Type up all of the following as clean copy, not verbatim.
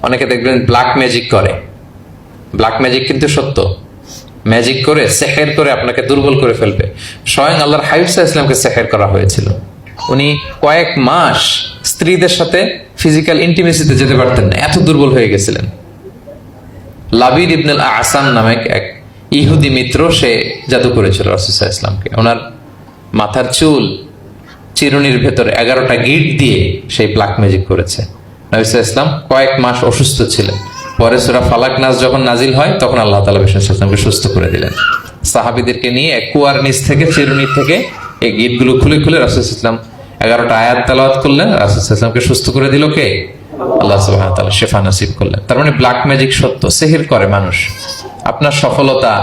অনেকে দেখবেন black magic করে। ব্ল্যাক ম্যাজিক কিন্তু সত্য, ম্যাজিক করে সেহের করে আপনাকে দুর্বল করে ফেলবে। স্বয়ং আল্লাহর হাবিব সাল্লাল্লাহু আলাইহি ওয়াসাল্লামকে সেহের করা হয়েছিল। উনি কয়েক মাস স্ত্রীদের সাথে ফিজিক্যাল ইন্টিমেসিতে যেতে পারতেন না, এত দুর্বল হয়ে গেছিলেন। লাবিদ ইবনুল আসাম নামে এক ইহুদি মিত্র, সে জাদু করেছিল রাসূল সাল্লাল্লাহু আলাইহি ওয়াসাল্লামকে। ওনার মাথার চুল চিরুনির ভেতরে 11টা গিট দিয়ে সেই ব্ল্যাক ম্যাজিক করেছে। নবী সাল্লাল্লাহু আলাইহি ওয়াসাল্লাম কয়েক মাস অসুস্থ ছিলেন। পরে সূরা ফালাক নাস যখন নাজিল হয় তখন আল্লাহ তাআলা রাসূল সাল্লাল্লাহু আলাইহি ওয়াসাল্লামকে সুস্থ করে দিলেন। সাহাবীদেরকে নিয়ে এক কুয়ার নিচ থেকে চিরুনি থেকে এই গিটগুলো খুলে খুলে রাসূল সাল্লাল্লাহু আলাইহি ওয়াসাল্লাম 11টা আয়াত তেলাওয়াত করলেন। রাসূল সাল্লাল্লাহু আলাইহি ওয়াসাল্লামকে সুস্থ করে দিল কে? আল্লাহ সুবহানাহু ওয়া তাআলা শিফা নসিব করলেন। তার মানে ব্ল্যাক ম্যাজিক সত্য, সিহির করে মানুষ। আপনার সফলতা,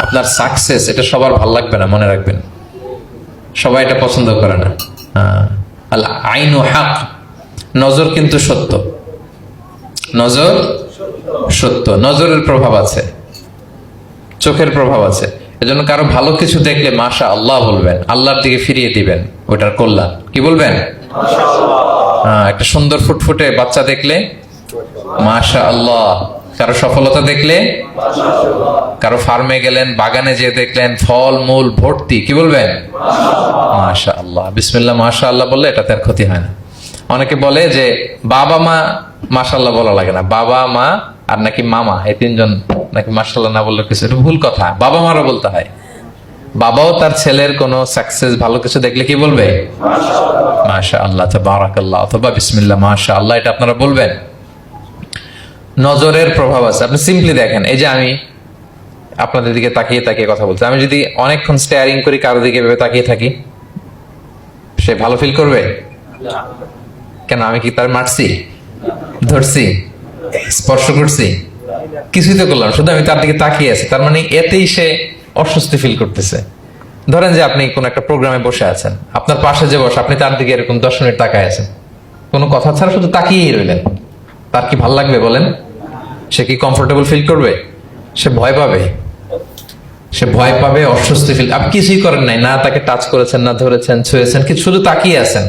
আপনার সাকসেস, এটা সবার ভালো লাগবে না, মনে রাখবেন। সবাই এটা পছন্দ করে না। আল আইনু হক, নজর কিন্তু সত্য, নজর সত্য, নজরের প্রভাব আছে, চোখের প্রভাব আছে। এজন্য কারো ভালো কিছু দেখলে মাশা আল্লাহ বলবেন, আল্লাহর দিকে ফিরিয়ে দিবেন ওটার কল্যাণ। কি বলবেন? একটা সুন্দর ফুটফুটে বাচ্চা দেখলে মাশা আল্লাহ, কারো সফলতা দেখলে, কারো ফার্মে গেলেন, বাগানে যেয়ে দেখলেন ফল মূল ভর্তি, কি বলবেন? মাশা আল্লাহ, বিসমিল্লাহ মাশা আল্লাহ বললে এটাতে আর ক্ষতি হয় না। অনেকে বলে যে বাবা মা মাশাআল্লাহ বলা লাগে না, বাবা মা আর নাকি মামা, এই তিনজন নাকি মাশাআল্লাহ না বললে কিছু, এটা ভুল কথা। বাবা মারা বলতে হয়। বাবাও তার ছেলের কোনো সাকসেস ভালো কিছু দেখলে কি বলবে? মাশা আল্লাহ, তাবারাকাল্লাহ, অথবা বিসমিল্লাহ মাশা আল্লাহ, এটা আপনারা বলবেন। নজরের প্রভাব আছে। আপনি সিম্পলি দেখেন, এই যে আমি আপনাদের দিকে তাকিয়ে তাকিয়ে কথা বলছি, আমি যদি অনেকক্ষণ স্টেয়ারিং করি, কারো দিকে ভেবে তাকিয়ে থাকি, সে ভালো ফিল করবে? কেন? আমি কি তার মারছি, ধরছি, স্পর্শ করছি? কিছুই তো করলাম, শুধু আমি তার দিকে তাকিয়ে আছি। তার মানে এতেই সে অস্বস্তি ফিল করতেছে। ধরেন যে আপনি কোন একটা প্রোগ্রামে বসে আছেন, আপনার পাশে যে বসে, আপনি তার দিকে এরকম 10 মিনিট তাকায় আছেন, কোনো কথা ছাড়া শুধু তাকিয়েই রইলেন, তার কি ভাল লাগবে বলেন? সে কি কমফোর্টেবল ফিল করবে? সে ভয় পাবে, সে ভয় পাবে, অস্বস্তি ফিল। আপনি কিছুই করেন নাই, না তাকে টাচ করেছেন, না ধরেছেন, ছুঁয়েছেন, কিন্তু শুধু তাকিয়ে আছেন।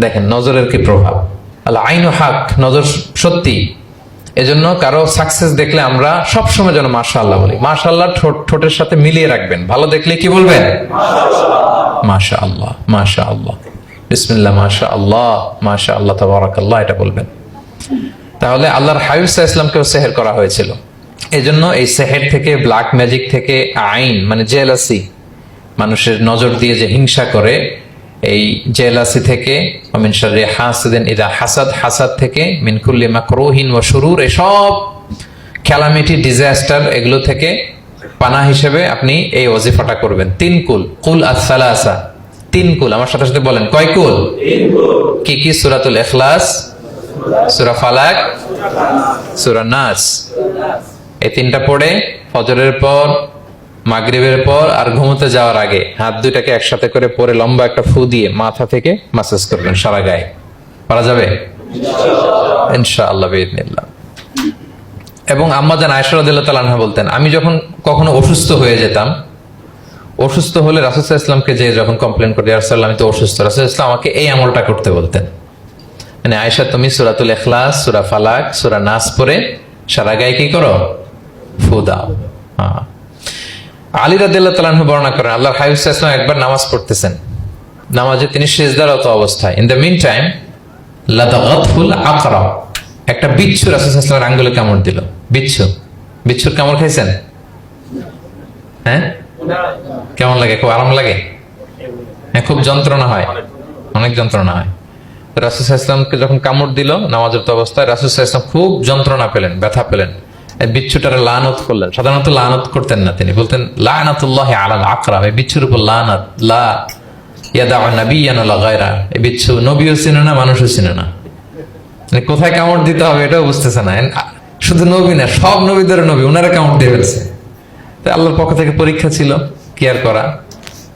দেখেন নজরের কি প্রভাব। আল্লাহ আইনু হক, নজর সত্যি। এজন্য কারো সাকসেস দেখলে আমরা সবসময় যেন মাশাআল্লাহ বলি। মাশাআল্লাহ ঠোঁটের সাথে মিলিয়ে রাখবেন। ভালো দেখলে কি বলবেন? মাশাআল্লাহ, মাশাআল্লাহ, বিসমিল্লাহ মাশাআল্লাহ, মাশাআল্লাহ, তাবারাকাল্লাহ, এটা বলবেন। তাহলে আল্লাহর হাবিব সাল্লাল্লাহু আলাইহি ওয়াসাল্লামকেও সেহের করা হয়েছিল। এই জন্য এই সেহের থেকে, ব্ল্যাক ম্যাজিক থেকে, আইন মানে জেলাসি, মানুষের নজর দিয়ে যে হিংসা করে, এই জেলাসি থেকে, মিন শাররি হাসিদিন ইযা হাসাদ, হাসাদ থেকে, মিন কুল্লি মাকরুহিন ওয়া শুরুর, এই সব ক্যালামিটি, ডিজাস্টার, এগুলো থেকে পানাহ হিসেবে আপনি এই ওয়াজিফাটা করবেন। 3 কুল, কুল আস-সালাসা, 3 কুল। আমার সাথে সাথে বলেন, কয় কুল? 3 কুল। কি কি? সূরাতুল ইখলাস, সূরা ফালাক, সূরা নাস। এই 3টা পড়ে ফজরের পর, মাগরিবের পর আর ঘুমোতে যাওয়ার আগে হাত দুইটাকে একসাথে করে পরে লম্বা একটা ফু দিয়ে মাথা থেকে মাসাজ করবেন সারা গায়ে। পারা যাবে ইনশাআল্লাহ বিইذنিল্লাহ। এবং আম্মা জান আয়েশা রাদিয়াল্লাহু তাআলা আনহা বলতেন, আমি যখন কখনো অসুস্থ হয়ে যেতাম, অসুস্থ হলে রাসূল সাল্লাল্লাহু আলাইহি ওয়াসাল্লামকে যে যখন কমপ্লেইন করতে, ইয়া রাসূলুল্লাহ আমি তো অসুস্থ, রাসূল সাল্লাল্লাহু আলাইহি ওয়াসাল্লাম আমাকে এই আমলটা করতে বলতেন। মানে আয়েশা, তুমি সূরাতুল ইখলাস, সূরা ফালাক, সূরা নাস পড়ে সারা গায়ে কি করো? ফু দাও। আলী রাদিয়াল্লাহু তাআলা আনহু বর্ণনা করেন, আল্লাহর হাবিব সাল্লাল্লাহু আলাইহি ওয়াসাল্লাম একবার নামাজ পড়তেছেন, নামাজে তিনি সিজদারত অবস্থায়, ইন দ্য মিন টাইম লাদাগাতহুল আকরা, একটা বিচ্ছু রাসূল সাল্লাল্লাহু আলাইহি ওয়াসাল্লামের আঙ্গুলে কামড় দিল। বিচ্ছু, বিচ্ছুর কামড় খাইছেন? হ্যাঁ, কেমন লাগে? খুব আরাম লাগে? হ্যাঁ, খুব যন্ত্রণা হয়, অনেক যন্ত্রণা হয়। রাসূল সাল্লাল্লাহু আলাইহি ওয়াসাল্লামকে যখন কামড় দিল নামাজের অবস্থায়, রাসূল সাল্লাল্লাহু আলাইহি ওয়াসাল্লাম খুব যন্ত্রণা পেলেন, ব্যথা পেলেন। বিচ্ছুটার লানত করলেন। সাধারণত লানত করতেন না, তিনি বলতেন লানাতুল্লাহি আলাল আকরা, এই বিচ্ছুর উপর লানাত, লা ইয়াদাউ নাবিয়ান ওয়ালা গায়রা। এই বিচ্ছু নবীও চিনে না, মানুষও চিনে না, মানে কোথায় কামড় দিতে হবে এটাও বুঝতেছে না। শুধু নবী না, সব নবীদের নবী, ওনারা কামড় দিয়ে ফেলছে। তাই আল্লাহর পক্ষ থেকে পরীক্ষা ছিল, কেয়ার করা।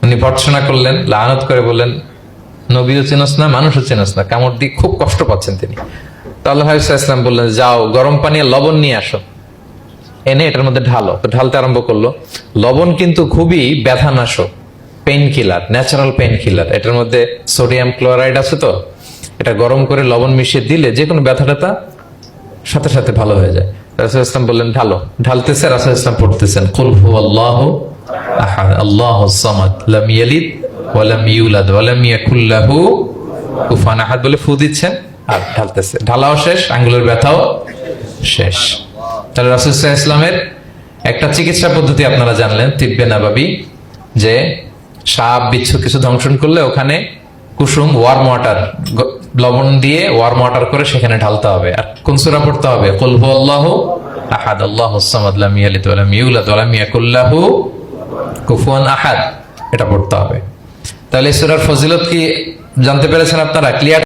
উনি ভর্ৎসনা করলেন, লানত করে বললেন, নবীও চিনস না, মানুষও চিনস না, কামড় দিয়ে খুব কষ্ট পাচ্ছেন তিনি। তো আল্লাহ হাবিব সাল্লাল্লাহু আলাইহি ওয়াসাল্লাম বললেন, যাও গরম পানি আর লবণ নিয়ে আসো, এনে এটার মধ্যে ঢালো। তো ঢালতে আরম্ভ করলো। লবণ কিন্তু খুবই ব্যথানাশক, pain killer, natural pain killer. এটার মধ্যে সোডিয়াম ক্লোরাইড আছে, তো এটা গরম করে লবণ মিশিয়ে দিলে যে কোনো ব্যথা সাথে সাথে ভালো হয়ে যায়। রাসূল ইসলাম বললেন ঢালো, ঢালতেছে, রাসূল ইসলাম পড়তেছেন কুল হুয়াল্লাহু আহাদ আল্লাহুস সামাদ লাম ইয়ালিদ ওয়া লাম ইউলাদ ওয়া লাম ইয়াকুল লাহু কুফুয়ান আহাদ বলে ফু দিচ্ছেন আর ঢালতেছে, ঢালাও শেষ, আঙ্গুলের ব্যথাও শেষ। তাহলে রাসূল সাল্লাল্লাহু আলাইহি ওয়াসাল্লামের একটা চিকিৎসা পদ্ধতি আপনারা জানলেন, তিব্বে নাবাবী, যে সাপ বিচ্ছু কিছু দংশন করলে ওখানে কুসুম ওয়ার্ম ওয়াটার লবণ দিয়ে ওয়ার্ম ওয়াটার করে সেখানে ঢালতে হবে। আর কোন সূরা পড়তে হবে? কুল হুয়াল্লাহু আহাদ আল্লাহুস সামাদ লাম ইয়ালিদ ওয়া লাম ইউলাদ ওয়া লাম ইয়াকুল লাহু কুফুয়ান আহাদ, এটা পড়তে হবে। তাহলে সূরার ফজিলত কি জানতে পেরেছেন আপনারা? ক্লিয়ার?